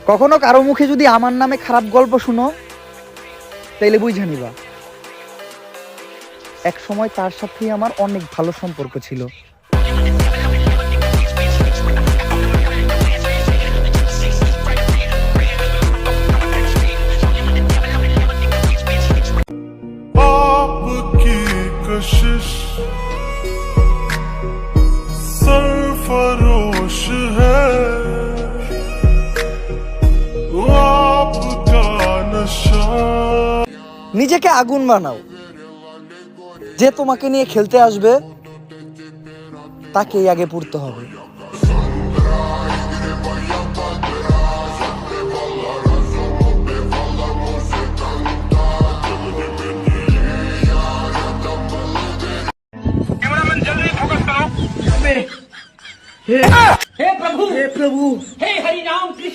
কখনো কারো মুখে যদি আমার নামে খারাপ গল্প শুনো তাইলে বুঝে নিবা এক সময় তার সাথেই আমার অনেক ভালো সম্পর্ক ছিল। आपकी कशिश सरफरोश है आपका नशा। নিজেকে আগুন বানাও, যে তোমাকে নিয়ে খেলতে আসবে তাকেই আগে পুড়তে হবে। हे प्रभु हे हरि नाम कृष्ण।